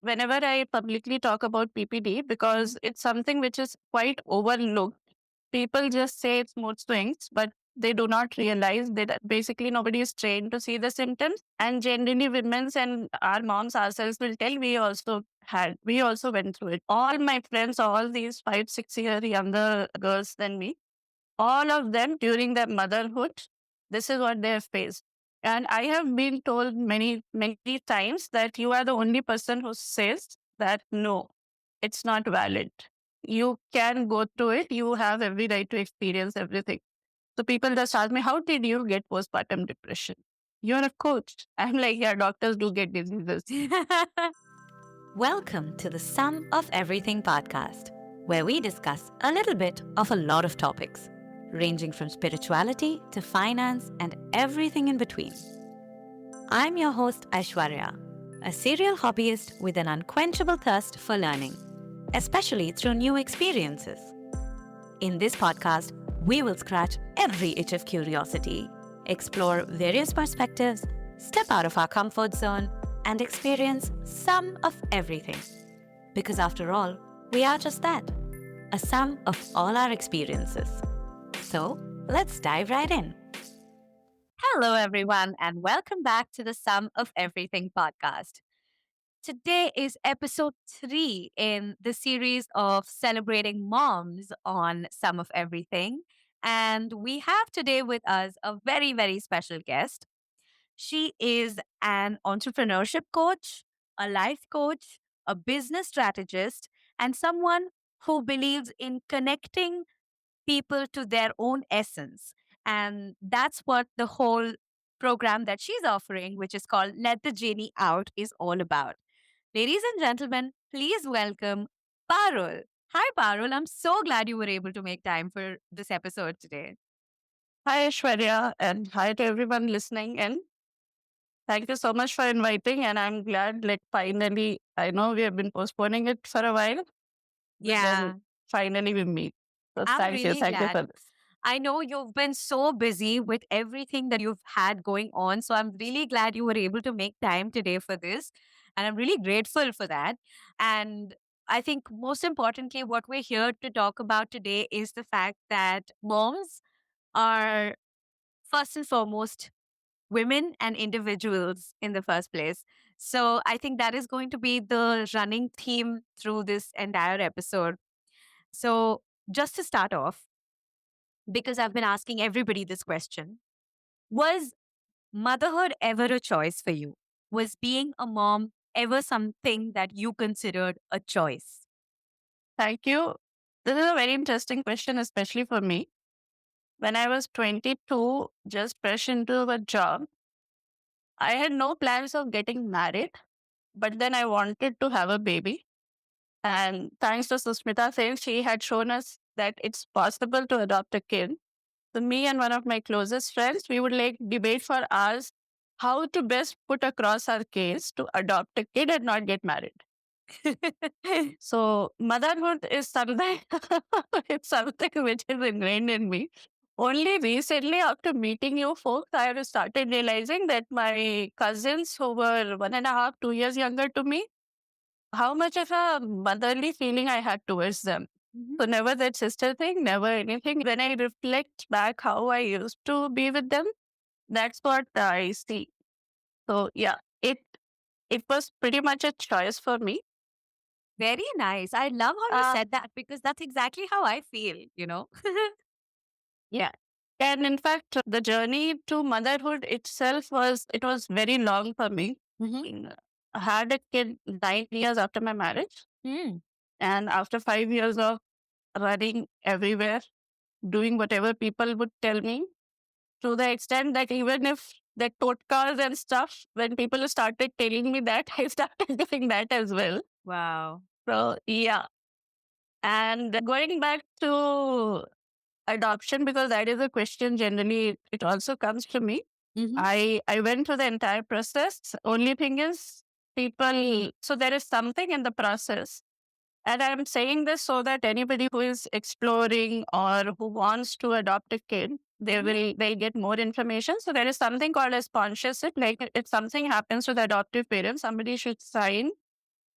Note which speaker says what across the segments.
Speaker 1: whenever I publicly talk about PPD, because it's something which is quite overlooked. People just say it's mood swings, but they do not realize that basically nobody is trained to see the symptoms. And generally, women's and our moms ourselves will tell we also went through it. All my friends, all these 5, 6 year younger girls than me, all of them during their motherhood, this is what they have faced. And I have been told many, many times that you are the only person who says that no, it's not valid. You can go through it. You have every right to experience everything. So people just ask me, how did you get postpartum depression? You're a coach. I'm like, yeah, doctors do get diseases.
Speaker 2: Welcome to the Sum of Everything podcast, where we discuss a little bit of a lot of topics, ranging from spirituality to finance and everything in between. I'm your host, Aishwarya, a serial hobbyist with an unquenchable thirst for learning, especially through new experiences. In this podcast, we will scratch every itch of curiosity, explore various perspectives, step out of our comfort zone, and experience some of everything. Because after all, we are just that, a sum of all our experiences. So, let's dive right in. Hello, everyone, and welcome back to the Sum of Everything podcast. Today is episode 3 in the series of celebrating moms on Sum of Everything. And we have today with us a very, very special guest. She is an entrepreneurship coach, a life coach, a business strategist, and someone who believes in connecting people to their own essence. And that's what the whole program that she's offering, which is called Let the Genie Out, is all about. Ladies and gentlemen, please welcome Parul. Hi, Parul. I'm so glad you were able to make time for this episode today.
Speaker 1: Hi, Aishwarya, and hi to everyone listening in. Thank you so much for inviting, and I'm glad, like, finally, I know we have been postponing it for a while, but
Speaker 2: Yeah,
Speaker 1: then finally we meet. So
Speaker 2: I'm
Speaker 1: thank you.
Speaker 2: really
Speaker 1: Thank you
Speaker 2: glad.
Speaker 1: for this.
Speaker 2: I know you've been so busy with everything that you've had going on. So I'm really glad you were able to make time today for this. And I'm really grateful for that. And I think most importantly, what we're here to talk about today is the fact that moms are first and foremost women and individuals in the first place. So I think that is going to be the running theme through this entire episode. So just to start off, because I've been asking everybody this question, was motherhood ever a choice for you? Was being a mom ever something that you considered a choice?
Speaker 1: Thank you. This is a very interesting question, especially for me. When I was 22, just fresh into a job, I had no plans of getting married, but then I wanted to have a baby. And thanks to Susmita Sen, she had shown us that it's possible to adopt a kid. So me and one of my closest friends, we would like debate for hours how to best put across our case to adopt a kid and not get married. So motherhood is something it's something which is ingrained in me. Only recently, after meeting you folks, I have started realizing that my cousins who were 1.5, 2 years younger to me, how much of a motherly feeling I had towards them.
Speaker 2: Mhm.
Speaker 1: So never that sister thing, never anything. When I reflect back how I used to be with them, that's what I see. So yeah, it was pretty much a choice for me.
Speaker 2: Very nice. I love how you
Speaker 1: Uh,
Speaker 2: said that because that's exactly how I feel.
Speaker 1: yeah. And in fact, the journey to motherhood itself was very long for me.
Speaker 2: Mhm.
Speaker 1: I had a kid 9 years after my marriage.
Speaker 2: Mm.
Speaker 1: And after 5 years of running everywhere, doing whatever people would tell me, to the extent that even if the totkas and stuff, when people started telling me that, I started doing that as well.
Speaker 2: Wow.
Speaker 1: So, yeah. And going back to adoption, because that is a question generally, it also comes to me.
Speaker 2: Mhm.
Speaker 1: I went through the entire process. Only thing is, people, so there is something in the process. And I'm saying this so that anybody who is exploring or who wants to adopt a kid, they'll get more information. So there is something called as sponsorship. Like if something happens to the adoptive parent, somebody should sign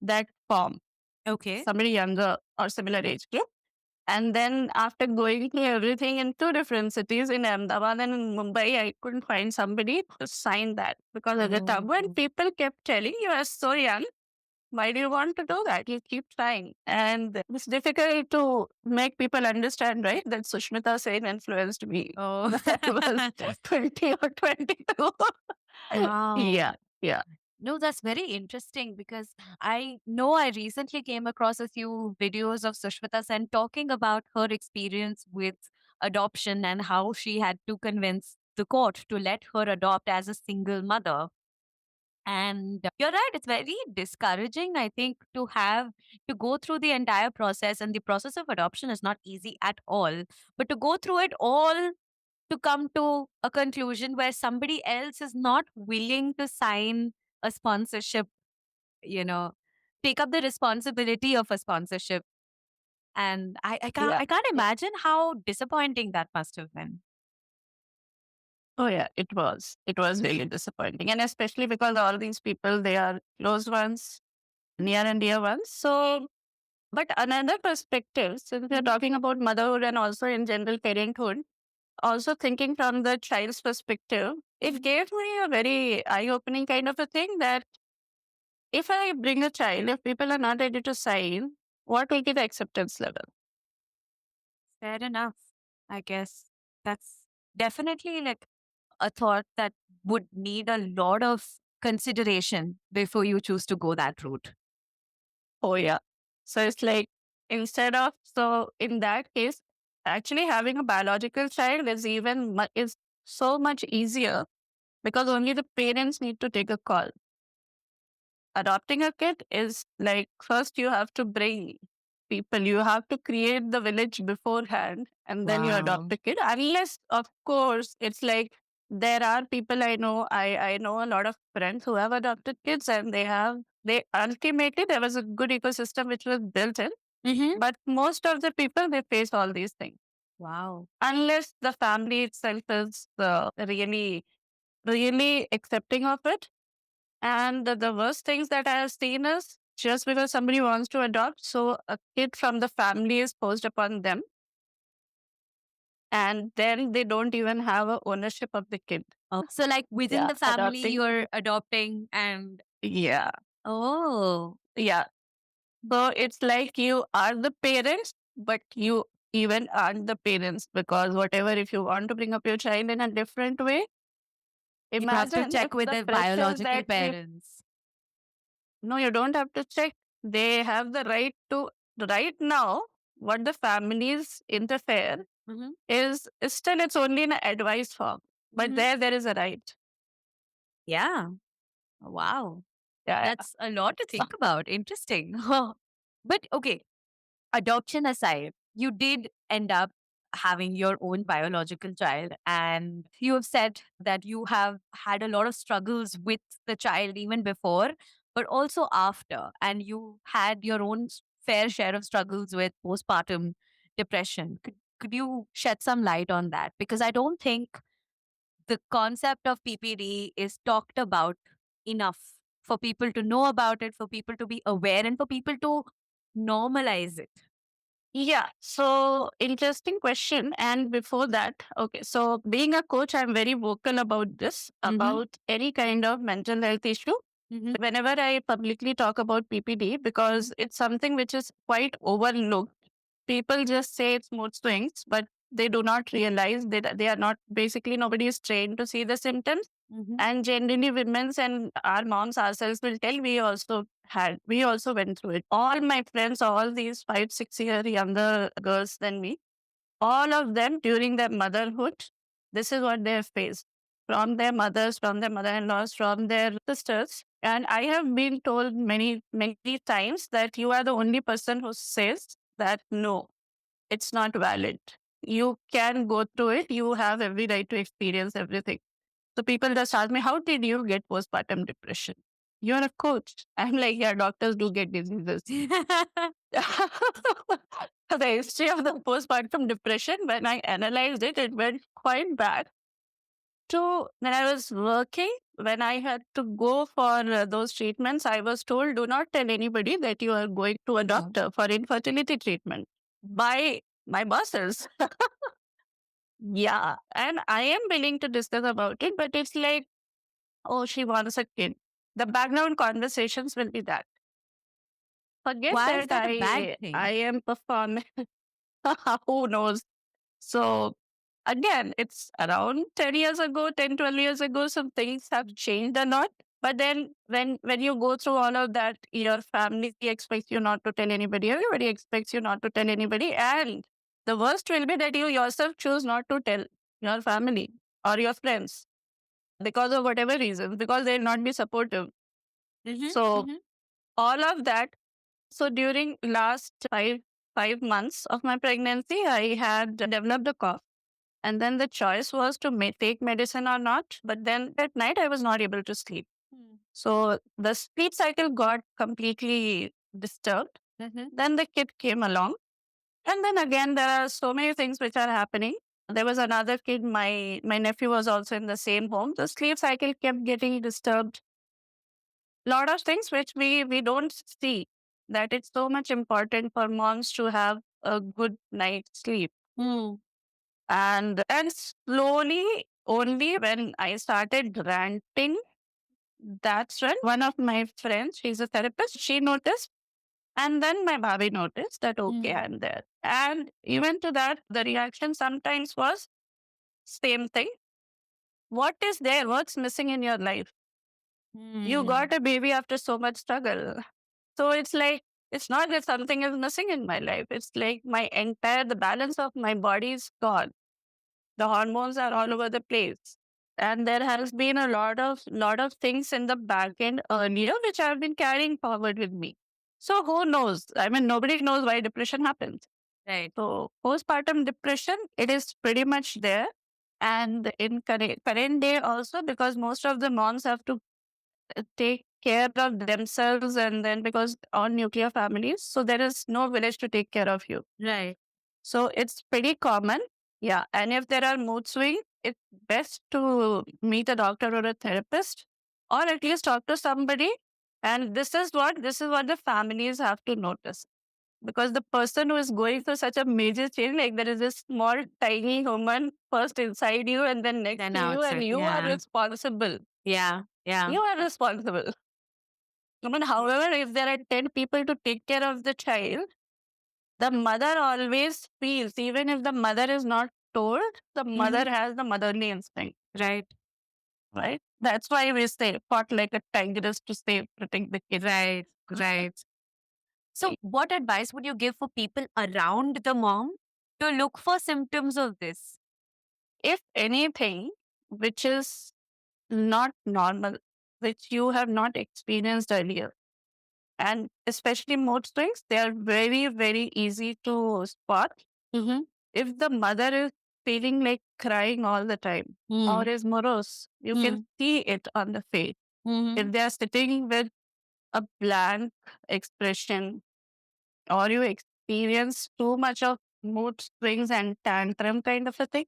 Speaker 1: that form,
Speaker 2: Okay.
Speaker 1: somebody younger or similar age group. And then after going through everything in two different cities in Ahmedabad and in Mumbai, I couldn't find somebody to sign that because at the time when
Speaker 2: Oh.
Speaker 1: people kept telling you are so young, why do you want to do that? You keep trying. And it's difficult to make people understand, right? That Sushmita Sen influenced me
Speaker 2: Oh.
Speaker 1: when I was 20 or 22.
Speaker 2: Wow.
Speaker 1: Yeah, yeah,
Speaker 2: No, that's very interesting because I know I recently came across a few videos of Sushmita Sen talking about her experience with adoption and how she had to convince the court to let her adopt as a single mother. And you're right, it's very discouraging, I think, to go through the entire process. And the process of adoption is not easy at all. But to go through it all to come to a conclusion where somebody else is not willing to sign a sponsorship, you know, take up the responsibility of a sponsorship. And
Speaker 1: yeah.
Speaker 2: I can't
Speaker 1: Yeah.
Speaker 2: imagine how disappointing that must have been.
Speaker 1: Oh yeah, it was. It was really disappointing. And especially because all these people, they are close ones, near and dear ones. So, but another perspective, since we're
Speaker 2: Mhm.
Speaker 1: talking about motherhood and also in general parenthood, also thinking from the child's perspective, it
Speaker 2: Mhm.
Speaker 1: gave me a very eye-opening kind of a thing that if I bring a child, if people are not ready to sign, what will be the acceptance level?
Speaker 2: Fair enough. I guess that's definitely like a thought that would need a lot of consideration before you choose to go that route.
Speaker 1: Oh yeah. So it's like instead of so in that case, actually having a biological child is is so much easier because only the parents need to take a call. Adopting a kid is like first you have to bring people, you have to create the village beforehand and then you adopt
Speaker 2: Wow.
Speaker 1: a kid. Unless, of course, it's like there are people I know a lot of friends who have adopted kids and they ultimately there was a good ecosystem which was built in.
Speaker 2: Mm-hmm.
Speaker 1: But most of the people they face all these things
Speaker 2: Wow.
Speaker 1: unless the family itself is really accepting of it. And the worst things that I have seen is just because somebody wants to adopt, so a kid from the family is posed upon them, and then they don't even have a ownership of the kid.
Speaker 2: Oh, so like within
Speaker 1: Yeah,
Speaker 2: the family,
Speaker 1: adopting.
Speaker 2: you're adopting and
Speaker 1: Yeah,
Speaker 2: oh,
Speaker 1: yeah. So it's like you are the parents, but you even aren't the parents because whatever, if you want to bring up your child in a different way,
Speaker 2: you have to
Speaker 1: imagine if
Speaker 2: check with
Speaker 1: the
Speaker 2: the
Speaker 1: pressure
Speaker 2: biological
Speaker 1: that you,
Speaker 2: parents.
Speaker 1: no, you don't have to check. They have the right to, right now, what the families interfere
Speaker 2: Mm-hmm.
Speaker 1: is still it's only in an advice form. But
Speaker 2: Mm-hmm.
Speaker 1: there is a right.
Speaker 2: Yeah. Wow.
Speaker 1: Yeah.
Speaker 2: That's a lot to think about. Interesting. But okay, adoption aside, you did end up having your own biological child. And you have said that you have had a lot of struggles with the child even before, but also after. And you had your own fair share of struggles with postpartum depression. Could you shed some light on that? Because I don't think the concept of PPD is talked about enough for people to know about it, for people to be aware, and for people to normalize it.
Speaker 1: Yeah. So interesting question. And before that, okay. So being a coach, I'm very vocal about this,
Speaker 2: Mm-hmm.
Speaker 1: about any kind of mental health issue.
Speaker 2: Mm-hmm.
Speaker 1: Whenever I publicly talk about PPD, because it's something which is quite overlooked. People just say it's mood swings, but they do not realize that they are not basically nobody is trained to see the symptoms.
Speaker 2: Mm-hmm.
Speaker 1: And generally, women's and our moms ourselves will tell we also went through it. All my friends, all these 5, 6 year younger girls than me, all of them during their motherhood, this is what they have faced from their mothers, from their mother in laws, from their sisters. And I have been told many, many times that you are the only person who says that no, it's not valid. You can go through it. You have every right to experience everything. So people just ask me, how did you get postpartum depression? You're a coach. I'm like, yeah, doctors do get diseases. The history of the postpartum depression, when I analyzed it, it went quite bad. So when I was working when I had to go for those treatments, I was told, do not tell anybody that you are going to a doctor for infertility treatment by my bosses. Yeah. And I am willing to discuss about it, but it's like, oh, she wants a kid. The background conversations will be that. Forget
Speaker 2: Why is
Speaker 1: that
Speaker 2: that a bad
Speaker 1: I
Speaker 2: thing?
Speaker 1: am performing. Who knows? So again, it's around 10 years ago, 10, 12 years ago, some things have changed a lot. But then when you go through all of that, your family expects you not to tell anybody. Everybody expects you not to tell anybody. And the worst will be that you yourself choose not to tell your family or your friends because of whatever reasons, because they'll not be supportive. So all of that. So during last five months of my pregnancy, I had developed a cough. And then the choice was to take medicine or not. But then at night, I was not able to sleep. So the sleep cycle got completely disturbed. Then the kid came along. And then again, there are so many things which are happening. There was another kid, my nephew was also in the same home. The sleep cycle kept getting disturbed. Lot of things which we don't see, that it's so much important for moms to have a good night's sleep. And slowly, only when I started ranting, that's when one of my friends, she's a therapist, she noticed. And then my bhabhi noticed that, okay, I'm there. And even to that, the reaction sometimes was same thing. What is there? What's missing in your life? You got a baby after so much struggle. So it's like, it's not that something is missing in my life. It's like the balance of my body is gone. The hormones are all over the place. And there has been a lot of things in the back end earlier which I've been carrying forward with me. So who knows? I mean, nobody knows why depression happens.
Speaker 2: Right.
Speaker 1: So postpartum depression, it is pretty much there. And in current day also, because most of the moms have to take care of themselves, and then because on nuclear families, so there is no village to take care of you.
Speaker 2: Right.
Speaker 1: So it's pretty common. Yeah. And if there are mood swings, it's best to meet a doctor or a therapist, or at least talk to somebody. And this is what the families have to notice. Because the person who is going through such a major change, like there is this small, tiny human first inside you and then next
Speaker 2: Then
Speaker 1: to you, and
Speaker 2: outside.
Speaker 1: you are
Speaker 2: Yeah.
Speaker 1: responsible.
Speaker 2: Yeah. Yeah.
Speaker 1: You are responsible. I mean, however, if there are 10 people to take care of the child, the mother always feels, even if the mother is not told, the mother has the motherly instinct,
Speaker 2: Right.
Speaker 1: right? That's why we say, fought like a tigress to save, protect the kids.
Speaker 2: Right. Right. So, what advice would you give for people around the mom to look for symptoms of this?
Speaker 1: If anything which is not normal, which you have not experienced earlier, and especially mood swings, they are very, very easy to spot. If the mother is feeling like crying all the time or is morose, you can see it on the face. If they are sitting with a blank expression, or you experience too much of mood swings and tantrum kind of a thing,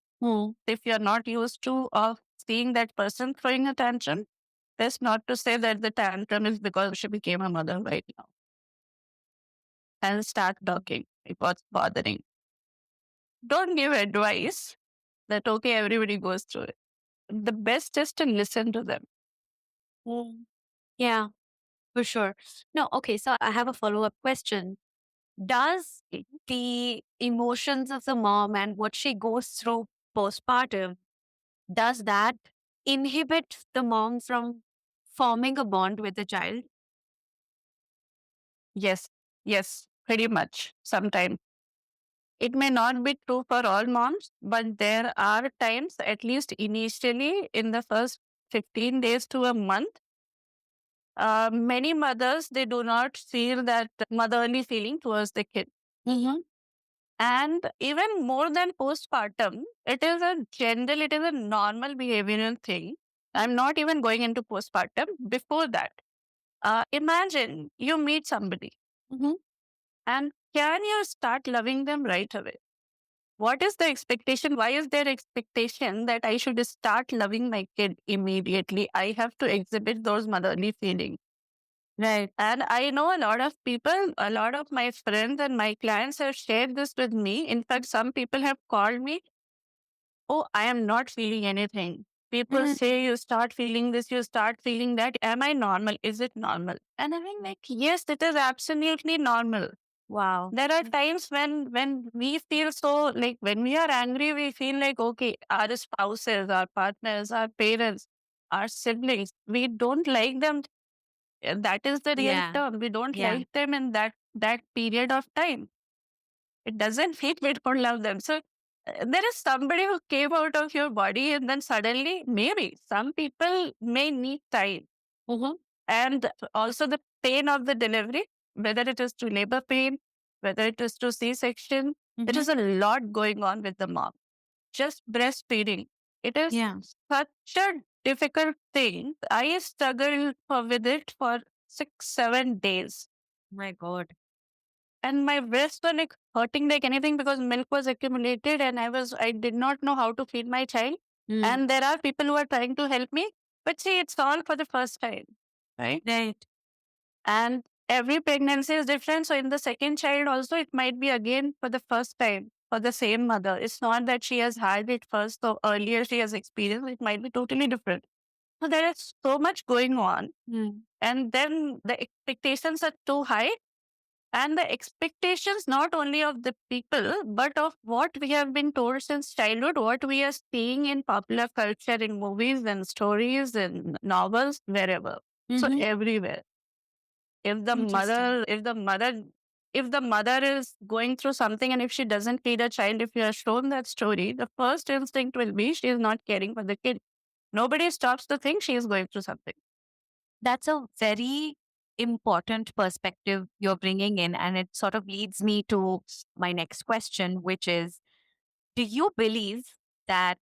Speaker 1: if you're not used to of seeing that person throwing a tantrum, that's not to say that the tantrum is because she became a mother right now. And start talking like what's bothering. Don't give advice that okay, everybody goes through it. The best is to listen to them.
Speaker 2: Yeah, for sure. No, okay. So, I have a follow up question. Does the emotions of the mom and what she goes through postpartum, does that inhibit the mom from forming a bond with the child?
Speaker 1: Yes, yes, pretty much. Sometimes it may not be true for all moms, but there are times, at least initially in the first 15 days to a month, many mothers, they do not feel that motherly feeling towards the kid. And even more than postpartum, it is a normal behavioral thing. I'm not even going into postpartum. Before that, imagine you meet somebody, and can you start loving them right away? What is the expectation? Why is there expectation that I should start loving my kid immediately? I have to exhibit those motherly feelings.
Speaker 2: Right.
Speaker 1: And I know a lot of people, a lot of my friends and my clients have shared this with me. In fact, some people have called me, oh, I am not feeling anything. People
Speaker 2: Mhm.
Speaker 1: say you start feeling this, you start feeling that. Am I normal? Is it normal? And I'm like, yes, it is absolutely normal.
Speaker 2: Wow.
Speaker 1: There are times when we feel so, like when we are angry, we feel like, okay, our spouses, our partners, our parents, our siblings, we don't like them. That is the real
Speaker 2: Yeah.
Speaker 1: term. We don't
Speaker 2: Yeah.
Speaker 1: like them in that period of time. It doesn't mean we don't love them. So there is somebody who came out of your body, and then suddenly, maybe some people may need time.
Speaker 2: Mhm.
Speaker 1: And also the pain of the delivery, whether it is to labor pain, whether it is to C-section, there
Speaker 2: Mhm.
Speaker 1: is a lot going on with the mom. Just breastfeeding. It is
Speaker 2: Yeah.
Speaker 1: such a difficult thing. I struggled with it for 6, 7 days.
Speaker 2: My God.
Speaker 1: And my breasts were like hurting like anything because milk was accumulated, and I did not know how to feed my child.
Speaker 2: Mm.
Speaker 1: And there are people who are trying to help me, but see, it's all for the first time. Right.
Speaker 2: Right.
Speaker 1: And every pregnancy is different. So in the second child also, it might be again for the first time for the same mother. It's not that she has had it first or earlier she has experienced. It might be totally different. So there is so much going on.
Speaker 2: Mm.
Speaker 1: And then the expectations are too high. And the expectations not only of the people, but of what we have been told since childhood, what we are seeing in popular culture, in movies and stories and novels, wherever. So
Speaker 2: Mhm.
Speaker 1: everywhere. If the
Speaker 2: Interesting.
Speaker 1: mother, if the mother, if the mother is going through something and if she doesn't feed a child, if you are shown that story, the first instinct will be she is not caring for the kid. Nobody stops to think she is going through something.
Speaker 2: That's a very important perspective you're bringing in. And it sort of leads me to my next question, which is, do you believe that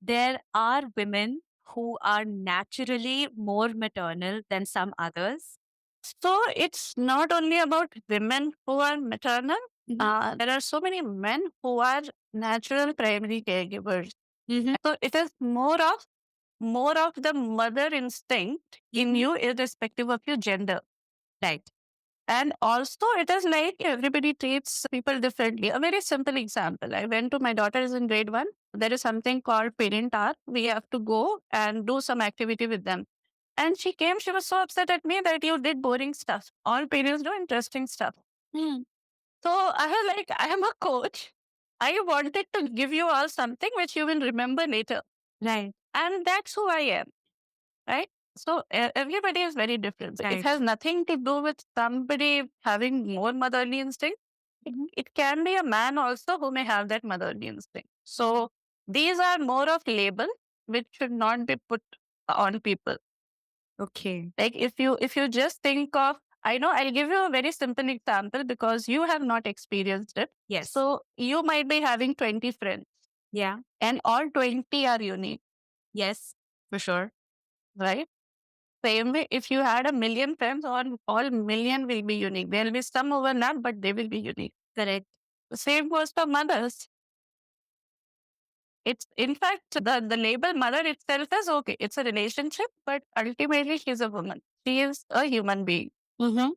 Speaker 2: there are women who are naturally more maternal than some others?
Speaker 1: So it's not only about women who are maternal.
Speaker 2: Mhm.
Speaker 1: There are so many men who are natural primary caregivers.
Speaker 2: Mhm.
Speaker 1: So it is more of the mother instinct in
Speaker 2: Mhm.
Speaker 1: you, irrespective of your gender.
Speaker 2: Right.
Speaker 1: And also, it is like everybody treats people differently. A very simple example. I went to my daughter is in grade 1. There is something called parent hour. We have to go and do some activity with them. And she came, she was so upset at me that you did boring stuff. All parents do interesting stuff.
Speaker 2: Mm.
Speaker 1: So I was like, I am a coach. I wanted to give you all something which you will remember later.
Speaker 2: Right.
Speaker 1: And that's who I am. Right? So everybody is very different. So it
Speaker 2: Right.
Speaker 1: has nothing to do with somebody having more motherly instinct.
Speaker 2: Mhm.
Speaker 1: It can be a man also who may have that motherly instinct. So these are more of label which should not be put on people.
Speaker 2: Okay.
Speaker 1: Like if you just think of, I know I'll give you a very simple example because you have not experienced it.
Speaker 2: Yes.
Speaker 1: So you might be having 20 friends
Speaker 2: Yeah.
Speaker 1: and all 20 are unique,
Speaker 2: Yes. For sure.
Speaker 1: right? Same way, if you had a million friends, all million will be unique. There will be some overlap, but they will be unique.
Speaker 2: Correct.
Speaker 1: The same goes for mothers. It's in fact the label mother itself is okay. It's a relationship, but ultimately she's a woman. She is a human being.
Speaker 2: Mhm.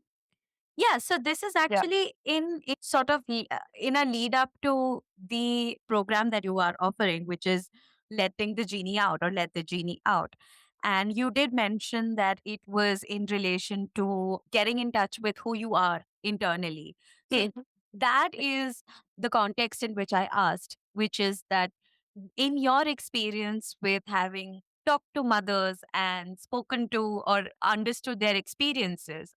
Speaker 2: Yeah, so this is
Speaker 1: Yeah.
Speaker 2: actually in sort of in a lead up to the program that you are offering, which is letting the genie out or let the genie out. And you did mention that it was in relation to getting in touch with who you are internally. So
Speaker 1: Mhm.
Speaker 2: that is the context in which I asked, which is that in your experience with having talked to mothers and spoken to or understood their experiences,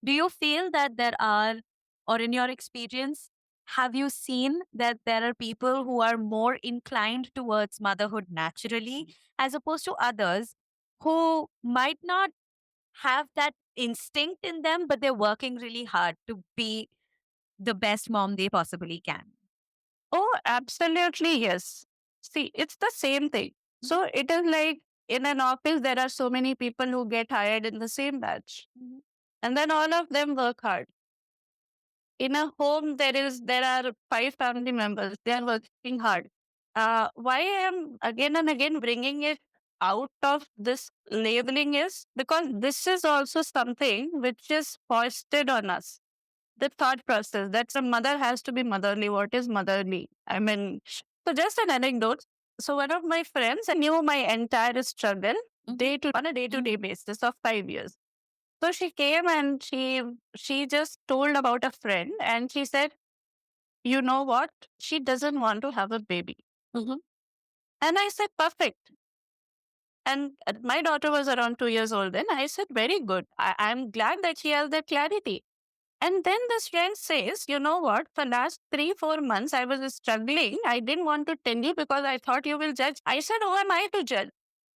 Speaker 2: do you feel that there are, or in your experience, have you seen that there are people who are more inclined towards motherhood naturally as opposed to others who might not have that instinct in them, but they're working really hard to be the best mom they possibly can?
Speaker 1: Oh, absolutely yes. See, it's the same thing. So it is like in an office, there are so many people who get hired in the same batch,
Speaker 2: Mhm.
Speaker 1: and then all of them work hard. in a home there are 5 family members. They are working hard. Why I am again and again bringing it out of this labeling is because this is also something which is foisted on us. The thought process that a mother has to be motherly. What is motherly? I mean, so just an anecdote. So one of my friends knew my entire struggle day to on a day to day basis of 5 years. So she came and she just told about a friend and she said, you know what? She doesn't want to have a baby. Mhm. And I said, perfect. And my daughter was around 2 years old then. I said, very good. I'm glad that she has that clarity. And then this friend says, you know what? For last 3, 4 months, I was struggling. I didn't want to tell you because I thought you will judge. I said, who am I to judge?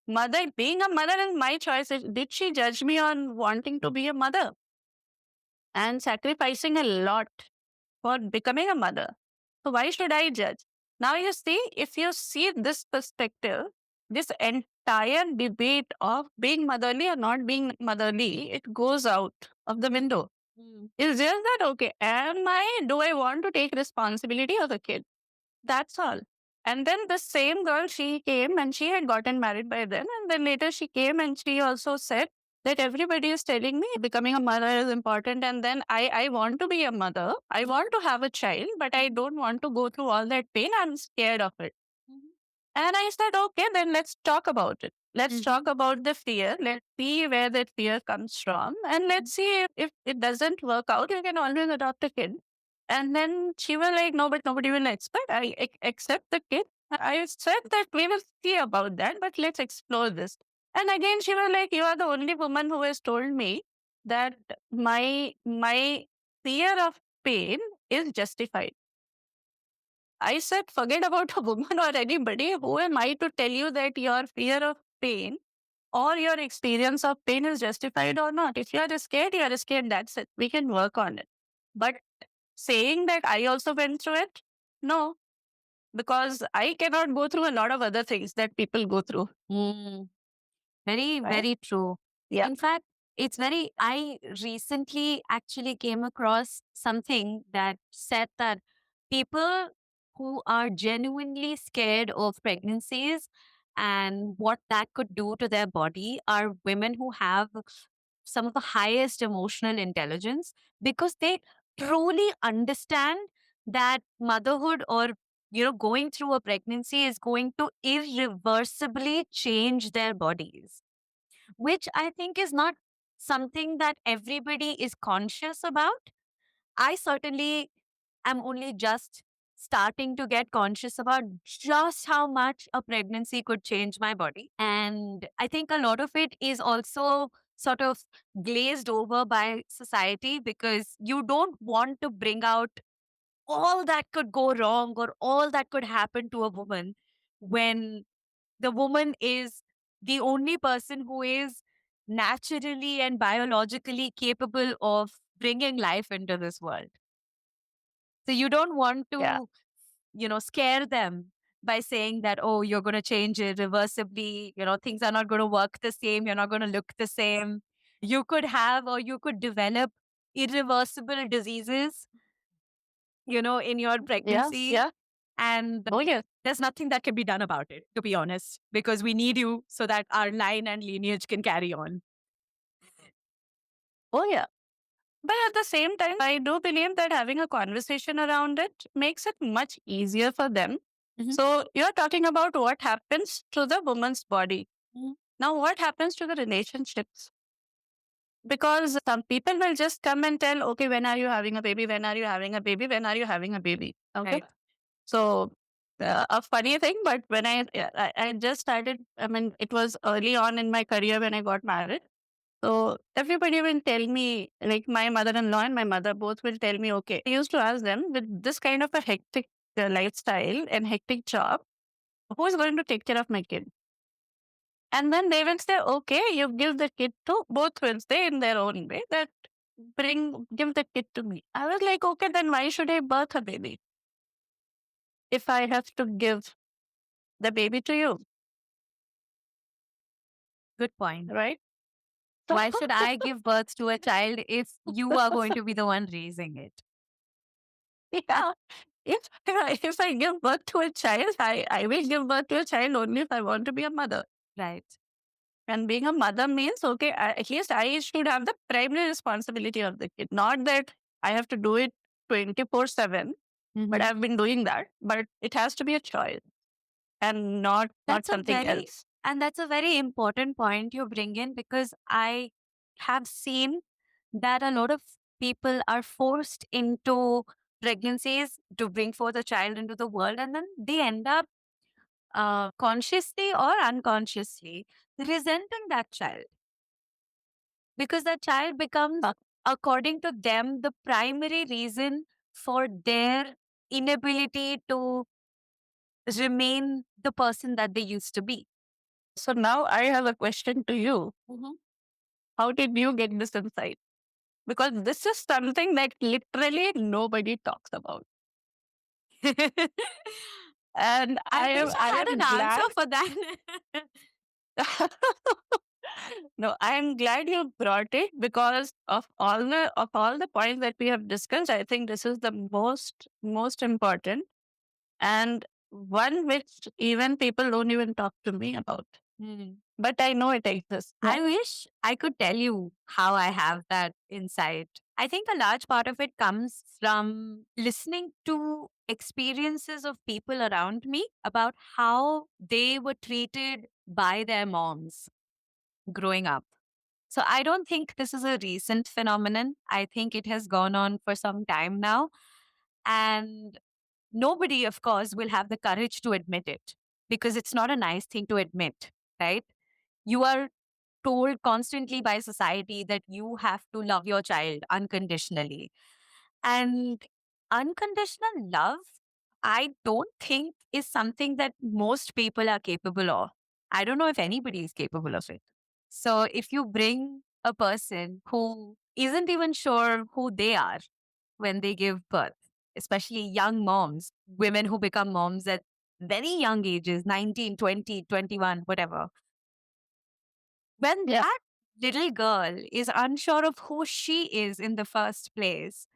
Speaker 1: Mother, being a mother is my choice. Did she judge me on wanting to be a mother and sacrificing a lot for becoming a mother? So why should I judge? Now you see, if you see this perspective, this entire debate of being motherly or not being motherly, it goes out of the window. It's just that okay, do I want to take responsibility of the kid? That's all. And then the same girl, she came and she had gotten married by then. And then later she came and she also said that everybody is telling me becoming a mother is important. And then I want to be a mother. I want to have a child, but I don't want to go through all that pain. I'm scared of it. And I said, okay, then let's talk about it. Let's talk about the fear. Let's see where that fear comes from. And let's see if it doesn't work out, you can always adopt a kid. And then she was like, no, but nobody will expect. Accept the kid. I said that we will see about that, but let's explore this. And again, she was like, you are the only woman who has told me that my fear of pain is justified. I said, forget about a woman or anybody. Who am I to tell you that your fear of pain or your experience of pain is justified or not? If you are scared, that's it. We can work on it. But saying that I also went through it, no, because I cannot go through a lot of other things that people go through.
Speaker 2: Very,
Speaker 1: Right?
Speaker 2: very true.
Speaker 1: Yeah.
Speaker 2: In fact, I recently actually came across something that said that people who are genuinely scared of pregnancies and what that could do to their body are women who have some of the highest emotional intelligence because they truly understand that motherhood or going through a pregnancy is going to irreversibly change their bodies, which I think is not something that everybody is conscious about. I certainly am only just starting to get conscious about just how much a pregnancy could change my body. And I think a lot of it is also sort of glazed over by society because you don't want to bring out all that could go wrong or all that could happen to a woman when the woman is the only person who is naturally and biologically capable of bringing life into this world. So you don't want
Speaker 1: Yeah.
Speaker 2: to, scare them by saying that, oh, you're going to change irreversibly. Things are not going to work the same. You're not going to look the same. You could have or you could develop irreversible diseases, in your
Speaker 1: Yeah.
Speaker 2: pregnancy.
Speaker 1: Yeah.
Speaker 2: And
Speaker 1: Oh, yeah.
Speaker 2: there's nothing that can be done about it, to be honest, because we need you so that our line and lineage can carry on.
Speaker 1: Oh, yeah. But at the same time, I do believe that having a conversation around it makes it much easier for them.
Speaker 2: Mhm.
Speaker 1: So you're talking about what happens to the woman's body.
Speaker 2: Mhm.
Speaker 1: Now, what happens to the relationships? Because some people will just come and tell, okay, when are you having a baby? When are you having a baby? When are you having a baby? Okay.
Speaker 2: Right.
Speaker 1: So, a funny thing, but when I just started, I mean, it was early on in my career when I got married. So everybody will tell me, like my mother-in-law and my mother both will tell me, okay, I used to ask them with this kind of a hectic lifestyle and hectic job, who is going to take care of my kid? And then they will say, okay, you give the kid to both will say in their own way that give the kid to me. I was like, okay, then why should I birth a baby if I have to give the baby to you,
Speaker 2: Good point.
Speaker 1: right? So
Speaker 2: Why should I give birth to a child if you are going to be the one raising it?
Speaker 1: Yeah. If I give birth to a child, I will give birth to a child only if I want to be a mother.
Speaker 2: Right.
Speaker 1: And being a mother means, okay, at least I should have the primary responsibility of the kid. Not that I have to do it 24/7, but
Speaker 2: Mhm.
Speaker 1: I've been doing that. But it has to be a choice and not
Speaker 2: That's a
Speaker 1: something
Speaker 2: very
Speaker 1: else.
Speaker 2: and that's a very important point you bring in, because I have seen that a lot of people are forced into pregnancies to bring forth a child into the world, and then they end up consciously or unconsciously resenting that child, because that child becomes,
Speaker 1: Uh,
Speaker 2: according to them, the primary reason for their inability to remain the person that they used to be.
Speaker 1: So now I have a question to you.
Speaker 2: Mhm.
Speaker 1: How did you get this insight? Because this is something that literally nobody talks about. And
Speaker 2: I wish I
Speaker 1: I
Speaker 2: had an
Speaker 1: am
Speaker 2: answer
Speaker 1: glad.
Speaker 2: for that.
Speaker 1: No, I am glad you brought it because of all the points that we have discussed. I think this is the most important and one which even people don't even talk to me about.
Speaker 2: Hmm.
Speaker 1: But I know it exists. Yeah.
Speaker 2: I wish I could tell you how I have that insight. I think a large part of it comes from listening to experiences of people around me about how they were treated by their moms growing up. So I don't think this is a recent phenomenon. I think it has gone on for some time now. And nobody, of course, will have the courage to admit it, because it's not a nice thing to admit, right? You are told constantly by society that you have to love your child unconditionally. And unconditional love, I don't think is something that most people are capable of. I don't know if anybody is capable of it. So if you bring a person who isn't even sure who they are when they give birth, especially young moms, women who become moms at very young ages, 19, 20, 21, whatever, when
Speaker 1: Yeah.
Speaker 2: that little girl is unsure of who she is in the first place,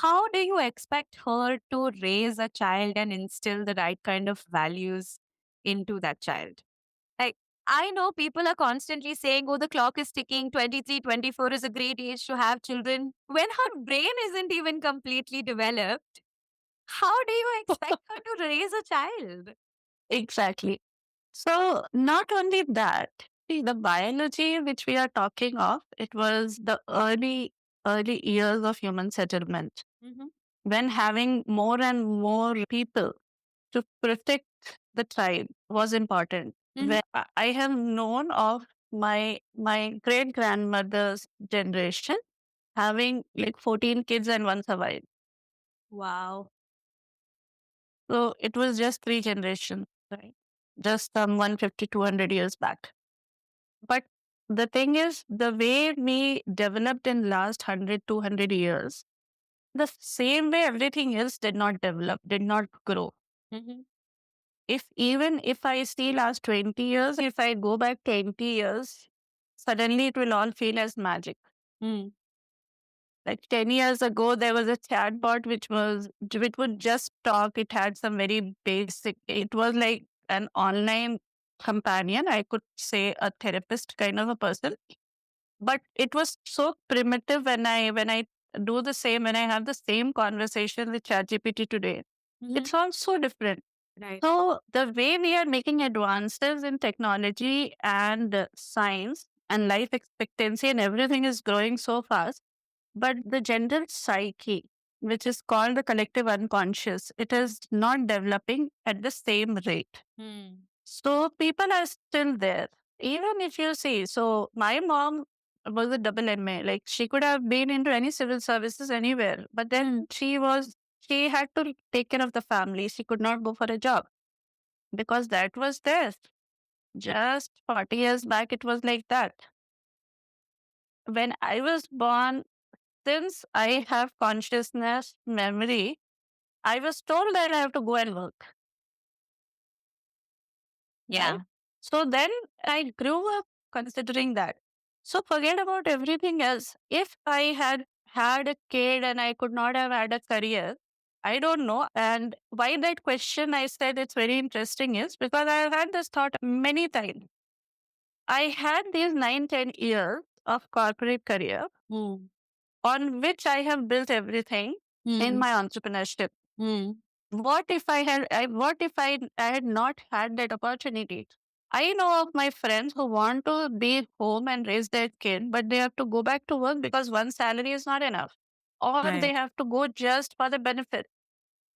Speaker 2: how do you expect her to raise a child and instill the right kind of values into that child? Like, I know people are constantly saying, oh, the clock is ticking, 23, 24 is a great age to have children. When her brain isn't even completely developed, how do you expect her to raise a child?
Speaker 1: Exactly. So not only that, see the biology which we are talking of, it was the early years of human settlement
Speaker 2: Hmm.
Speaker 1: when having more and more people to protect the tribe was important.
Speaker 2: Hmm.
Speaker 1: When I have known of my great grandmother's generation having like 14 kids and one survived.
Speaker 2: Wow.
Speaker 1: So it was just three generations, right? Just some 150, 200 years back. But the thing is, the way we developed in last 100, 200 years, the same way everything else did not develop, did not grow.
Speaker 2: Hmm.
Speaker 1: If I see last 20 years, if I go back 20 years, suddenly it will all feel as magic.
Speaker 2: Mm.
Speaker 1: Like 10 years ago, there was a chatbot which would just talk. It had some very basic, it was like an online companion. I could say a therapist kind of a person, but it was so primitive when I do the same, when I have the same conversation with ChatGPT today, it
Speaker 2: Hmm.
Speaker 1: sounds so different.
Speaker 2: Right.
Speaker 1: So the way we are making advances in technology and science and life expectancy and everything is growing so fast, but the general psyche, which is called the collective unconscious, it is not developing at the same rate.
Speaker 2: Mm.
Speaker 1: So people are still there. Even if you see, so my mom was a double MA. Like she could have been into any civil services anywhere, but then she had to take care of the family. She could not go for a job because that was there. Just 40 years back, it was like that. When I was born, since I have consciousness, memory, I was told that I have to go and work, right?
Speaker 2: Yeah.
Speaker 1: So then I grew up considering that. So forget about everything else. If I had had a kid and I could not have had a career, I don't know. And why that question I said it's very interesting is because I've had this thought many times. I had these 9, 10 years of corporate career
Speaker 2: Hmm.
Speaker 1: on which I have built everything in
Speaker 2: Hmm.
Speaker 1: my entrepreneurship.
Speaker 2: Hmm.
Speaker 1: What if I had not had that opportunity? I know of my friends who want to be home and raise their kid, but they have to go back to work because one salary is not enough. Or they
Speaker 2: Right.
Speaker 1: have to go just for the benefit.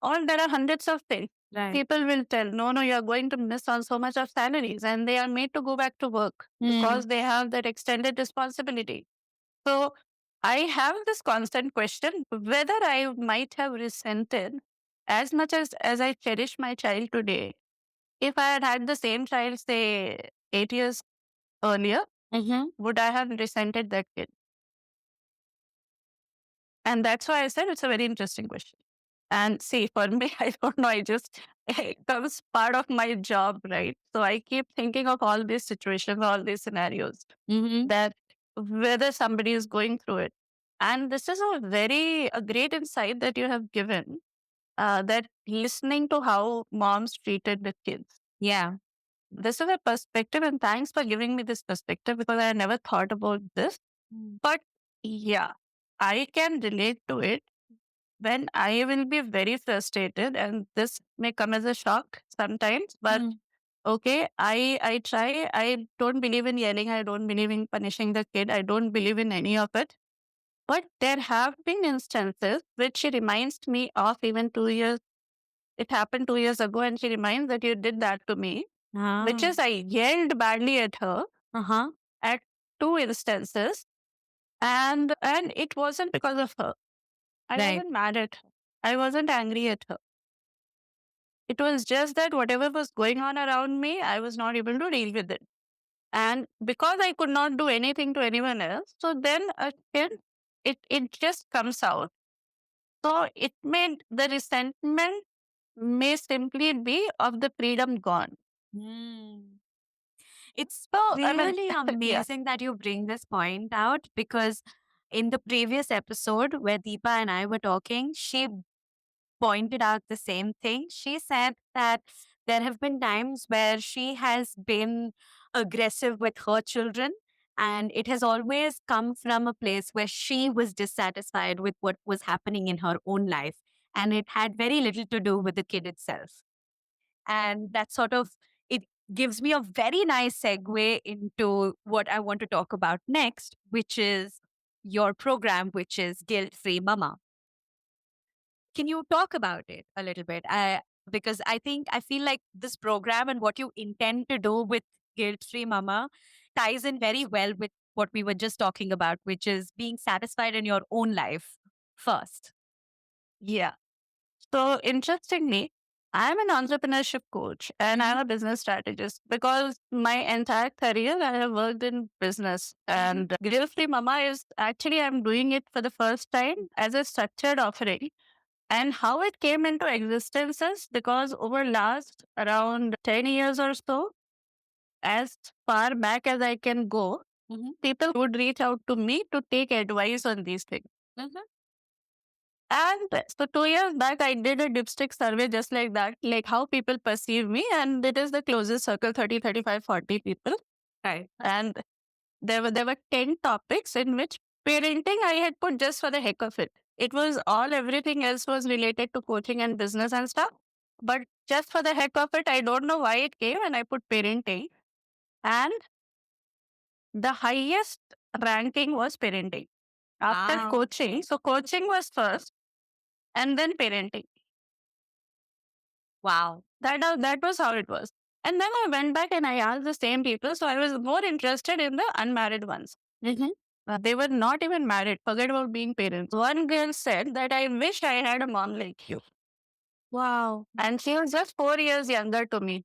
Speaker 1: Or there are hundreds of things.
Speaker 2: Right.
Speaker 1: People will tell, no, you're going to miss on so much of salaries, and they are made to go back to work
Speaker 2: Hmm.
Speaker 1: because they have that extended responsibility. So I have this constant question whether I might have resented as much as I cherish my child today. If I had had the same child, say 8 years earlier,
Speaker 2: Mm-hmm.
Speaker 1: would I have resented that kid? And that's why I said it's a very interesting question. And see, for me, I don't know. I just it becomes part of my job, right? So I keep thinking of all these situations, all these scenarios
Speaker 2: Mm-hmm.
Speaker 1: that whether somebody is going through it. And this is a great insight that you have given. That listening to how moms treated the kids.
Speaker 2: Yeah.
Speaker 1: This is a perspective, and thanks for giving me this perspective because I never thought about this.
Speaker 2: Mm.
Speaker 1: But yeah, I can relate to it when I will be very frustrated, and this may come as a shock sometimes, but
Speaker 2: Mm.
Speaker 1: okay, I try. I don't believe in yelling. I don't believe in punishing the kid. I don't believe in any of it. But there have been instances which she reminds me of even 2 years. It happened 2 years ago, and she reminds that you did that to me, which
Speaker 2: Ah.
Speaker 1: is I yelled badly at her
Speaker 2: Uh-huh.
Speaker 1: at two instances, and it wasn't because of her. I
Speaker 2: Right.
Speaker 1: wasn't mad at her. I wasn't angry at her. It was just that whatever was going on around me, I was not able to deal with it. And because I could not do anything to anyone else, so then it just comes out. So it made the resentment may simply be of the freedom gone.
Speaker 2: Mm. It's
Speaker 1: So I mean,
Speaker 2: really
Speaker 1: yeah,
Speaker 2: amazing that you bring this point out because in the previous episode where Deepa and I were talking, she pointed out the same thing. She said that there have been times where she has been aggressive with her children, and it has always come from a place where she was dissatisfied with what was happening in her own life. And it had very little to do with the kid itself. And that sort of it gives me a very nice segue into what I want to talk about next, which is your program, which is Guilt Free Mama. Can you talk about it a little bit? Because I feel like this program and what you intend to do with Guilt Free Mama ties in very well with what we were just talking about, which is being satisfied in your own life first.
Speaker 1: yeah. So interestingly, I'm an entrepreneurship coach and I'm
Speaker 2: Mhm.
Speaker 1: a business strategist because my entire career I have worked in business.
Speaker 2: Mhm.
Speaker 1: And Guilt Free Mama is actually I'm doing it for the first time as a structured offering. And how it came into existence is because over last around 10 years or so, as far back as I can go,
Speaker 2: Mhm.
Speaker 1: people would reach out to me to take advice on these things.
Speaker 2: Mhm.
Speaker 1: And so 2 years back, I did a dipstick survey just like that, like how people perceive me. And it is the closest circle 30, 35, 40 people.
Speaker 2: Right.
Speaker 1: And there were 10 topics in which parenting I had put just for the heck of it. It was all everything else was related to coaching and business and stuff. But just for the heck of it, I don't know why it came and I put parenting. And the highest ranking was parenting after
Speaker 2: Wow.
Speaker 1: coaching. So coaching was first and then parenting.
Speaker 2: Wow.
Speaker 1: That was how it was. And then I went back and I asked the same people. So I was more interested in the unmarried ones.
Speaker 2: Mhm.
Speaker 1: They were not even married. Forget about being parents. One girl said that I wish I had a mom like you.
Speaker 2: Wow.
Speaker 1: And she was just 4 years younger to me.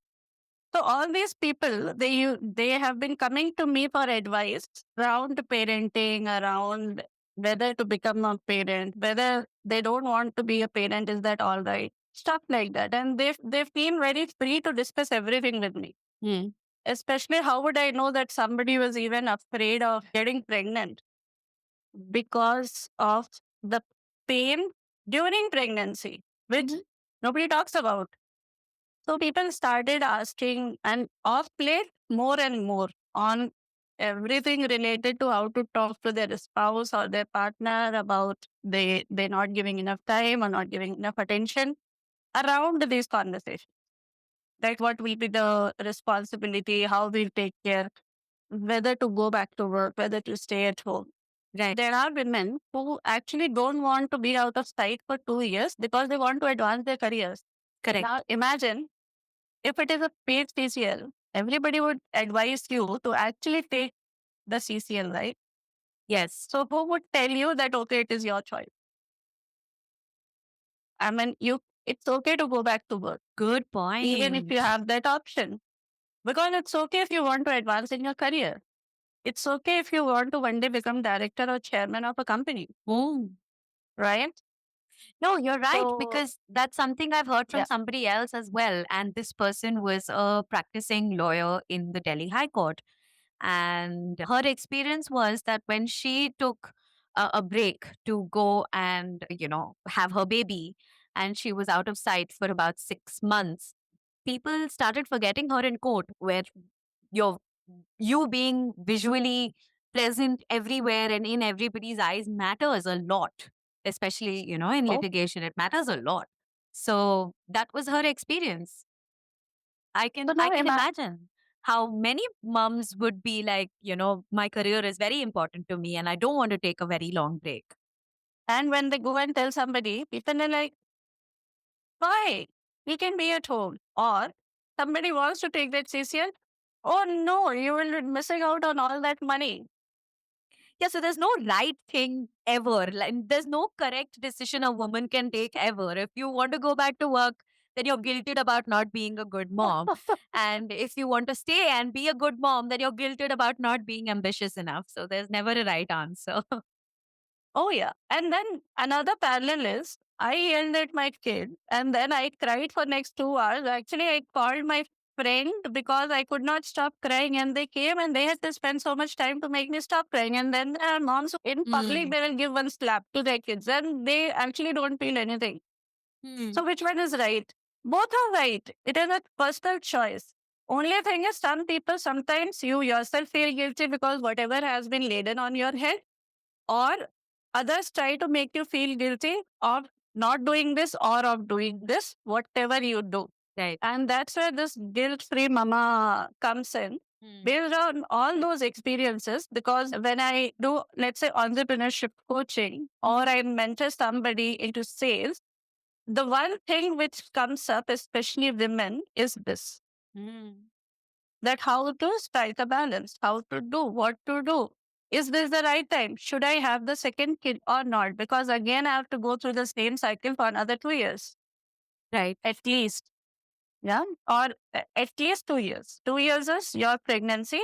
Speaker 1: So all these people, they have been coming to me for advice around parenting, around whether to become a parent, whether they don't want to be a parent, is that all right? Stuff like that. And they feel very free to discuss everything with me.
Speaker 2: Hmm.
Speaker 1: Especially how would I know that somebody was even afraid of getting pregnant because of the pain during pregnancy? which nobody talks about. So people started asking and off plate more and more on everything related to how to talk to their spouse or their partner about they not giving enough time or not giving enough attention around these conversations. Like what will be the responsibility, how we'll take care, whether to go back to work, whether to stay at home.
Speaker 2: Right.
Speaker 1: There are women who actually don't want to be out of sight for 2 years because they want to advance their careers.
Speaker 2: Correct.
Speaker 1: Now imagine if it is a paid CCL, everybody would advise you to actually take the CCL, right?
Speaker 2: Yes.
Speaker 1: So who would tell you that okay, it is your choice? I mean, it's okay to go back to work,
Speaker 2: Good point.
Speaker 1: even if you have that option. Because it's okay if you want to advance in your career. It's okay if you want to one day become director or chairman of a company,
Speaker 2: Oh.
Speaker 1: right?
Speaker 2: No, you're right,
Speaker 1: So
Speaker 2: because that's something I've heard from
Speaker 1: yeah.
Speaker 2: somebody else as well. And this person was a practicing lawyer in the Delhi High Court. And her experience was that when she took a break to go and, have her baby, and she was out of sight for about 6 months, people started forgetting her in court, where you're you being visually pleasant everywhere and in everybody's eyes matters a lot, especially, in
Speaker 1: Oh,
Speaker 2: litigation, it matters a lot. So that was her experience. I
Speaker 1: so
Speaker 2: can
Speaker 1: now
Speaker 2: I can imagine how many mums would be like, my career is very important to me and I don't want to take a very long break.
Speaker 1: and when they go and tell somebody, people are like, why? We can be at home. Or somebody wants to take that CCL. Oh no, you will be missing out on all that money.
Speaker 2: Yeah, so there's no right thing ever. Like, there's no correct decision a woman can take ever. If you want to go back to work, then you're guilted about not being a good mom. And if you want to stay and be a good mom, then you're guilted about not being ambitious enough. So there's never a right answer.
Speaker 1: Oh, yeah. And then another parallel is I yelled at my kid and then I cried for next 2 hours. Actually, I called my friend because I could not stop crying and they came and they had to spend so much time to make me stop crying. And then their moms in public,
Speaker 2: Hmm.
Speaker 1: they will give one slap to their kids and they actually don't feel anything.
Speaker 2: Hmm.
Speaker 1: So which one is right? Both are right. It is a personal choice. Only thing is some people, sometimes you yourself feel guilty because whatever has been laden on your head or others try to make you feel guilty of not doing this or of doing this, whatever you do.
Speaker 2: Right.
Speaker 1: And that's where this guilt free mama comes in.
Speaker 2: Hmm.
Speaker 1: Based on all those experiences, because when I do, let's say, entrepreneurship coaching or I mentor somebody into sales, the one thing which comes up, especially women, is this
Speaker 2: Hmm.
Speaker 1: that how to strike a balance, how to do, what to do. Is this the right time? Should I have the second kid or not? Because again, I have to go through the same cycle for another 2 years,
Speaker 2: Right.
Speaker 1: at least. Yeah. Or at least 2 years. 2 years is your pregnancy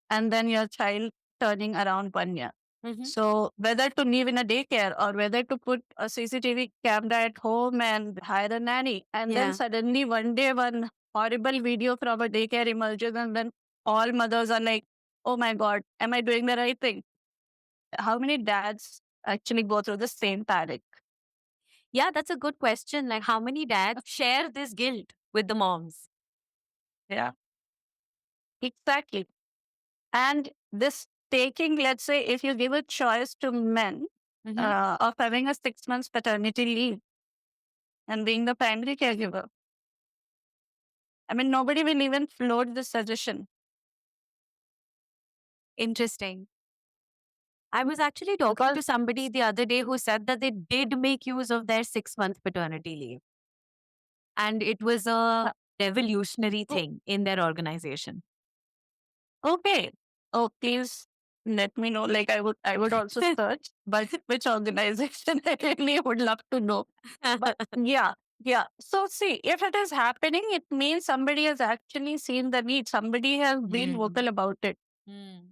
Speaker 1: and then your child turning around 1 year.
Speaker 2: Hmm.
Speaker 1: So whether to live in a daycare or whether to put a CCTV camera at home and hire a nanny, and then
Speaker 2: Yeah.
Speaker 1: suddenly one day one horrible video from a daycare emerges, and then all mothers are like, "Oh my God, am I doing the right thing?" How many dads actually go through the same panic?
Speaker 2: Yeah, that's a good question. Like, how many dads share this guilt with the moms?
Speaker 1: Yeah, exactly. And this taking, let's say, if you give a choice to men
Speaker 2: Hmm.
Speaker 1: of having a 6 months paternity leave and being the primary caregiver, I mean, nobody will even float the suggestion
Speaker 2: Interesting. I was actually talking
Speaker 1: because
Speaker 2: to somebody the other day who said that they did make use of their 6 month paternity leave. And it was
Speaker 1: uh,
Speaker 2: a revolutionary
Speaker 1: oh,
Speaker 2: thing in their organization.
Speaker 1: okay, oh please let me know. Like I would also search, but which organization I really would love to know. But yeah, yeah. So see, if it is happening, it means somebody has actually seen the need. Somebody has been
Speaker 2: Mm.
Speaker 1: vocal about it.
Speaker 2: Mm.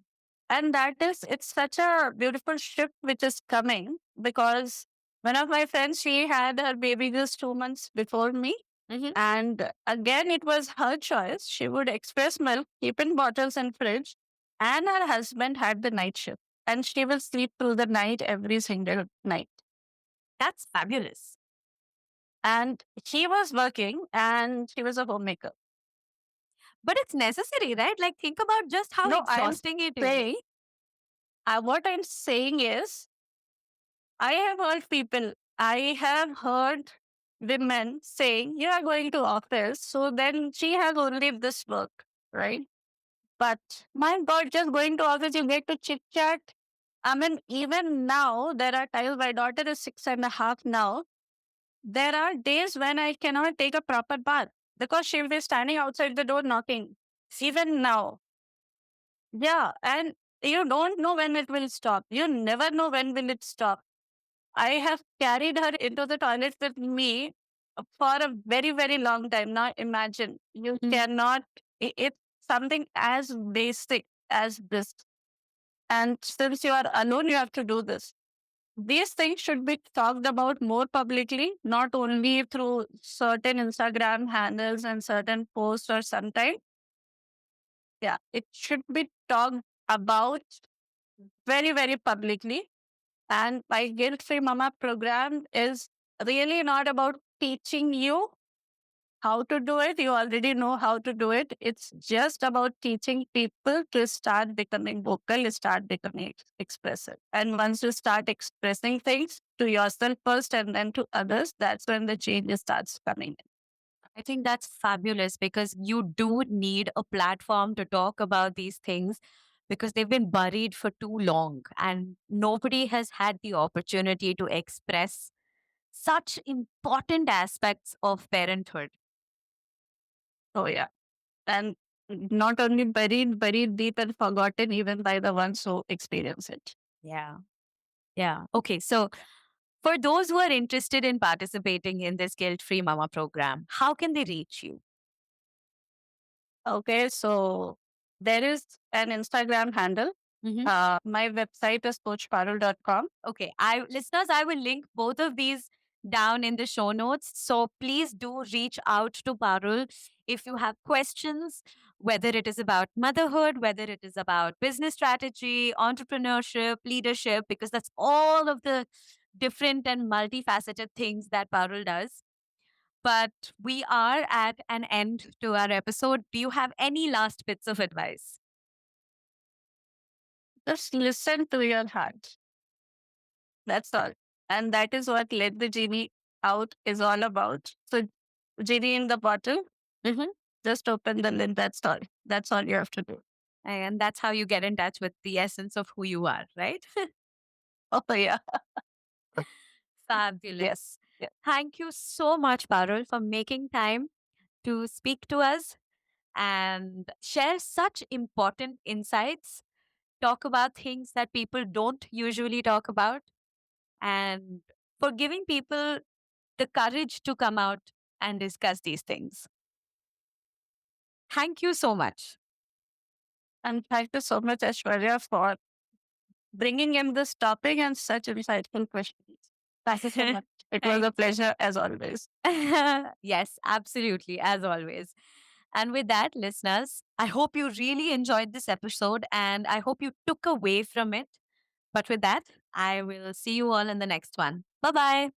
Speaker 1: And that is, it's such a beautiful shift which is coming because one of my friends, she had her baby just 2 months before me.
Speaker 2: Mhm.
Speaker 1: And again, it was her choice. She would express milk, keep in bottles and fridge. And her husband had the night shift. And she will sleep through the night every single night.
Speaker 2: That's fabulous.
Speaker 1: And he was working and he was a homemaker.
Speaker 2: But it's necessary, right? Like, think about just how
Speaker 1: No, I'm
Speaker 2: exhausting it is.
Speaker 1: saying, what I'm saying is, I have heard women saying, you are going to office, so then she has only this work, right? But my God, just going to office, you get to chit chat. I mean, even now, there are times my daughter is 6.5 now. There are days when I cannot take a proper bath because she'll be standing outside the door knocking. Even now. Yeah. And you don't know when it will stop. You never know when will it stop. I have carried her into the toilet with me for a very, very long time. Now imagine you cannot, it's something as basic as this. And since you are alone, you have to do this. These things should be talked about more publicly, not only through certain Instagram handles and certain posts or sometimes. Yeah, it should be talked about very, very publicly. And my Guilt Free Mama program is really not about teaching you how to do it. You already know how to do it. It's just about teaching people to start becoming vocal, start becoming expressive. And once you start expressing things to yourself first and then to others, that's when the change starts coming in.
Speaker 2: I think that's fabulous because you do need a platform to talk about these things because they've been buried for too long and nobody has had the opportunity to express such important aspects of parenthood.
Speaker 1: Oh, yeah. And not only buried deep and forgotten even by the ones who experience it.
Speaker 2: Yeah. Yeah. Okay. So, for those who are interested in participating in this Guilt Free Mama program, how can they reach you?
Speaker 1: Okay, so there is an Instagram handle. My website is coachparul.com.
Speaker 2: Okay, I will link both of these down in the show notes. So please do reach out to Parul if you have questions, whether it is about motherhood, whether it is about business strategy, entrepreneurship, leadership, because that's all of the different and multifaceted things that Parul does. But we are at an end to our episode. Do you have any last bits of advice?
Speaker 1: Just listen to your heart. That's all. And that is what Let the Genie Out is all about. So, genie in the bottle, just open the lid. That's all. That's all you have to do.
Speaker 2: And that's how you get in touch with the essence of who you are, right?
Speaker 1: Oh, yeah.
Speaker 2: Fabulous.
Speaker 1: Yes. Yeah.
Speaker 2: Thank you so much, Parul, for making time to speak to us and share such important insights, talk about things that people don't usually talk about, and for giving people the courage to come out and discuss these things. Thank you so much.
Speaker 1: And thank you so much, Ashwarya, for bringing in this topic and such insightful questions. Thank you so much. It was a pleasure as always.
Speaker 2: Yes, absolutely, as always. And with that, listeners, I hope you really enjoyed this episode and I hope you took away from it. But with that, I will see you all in the next one. Bye bye.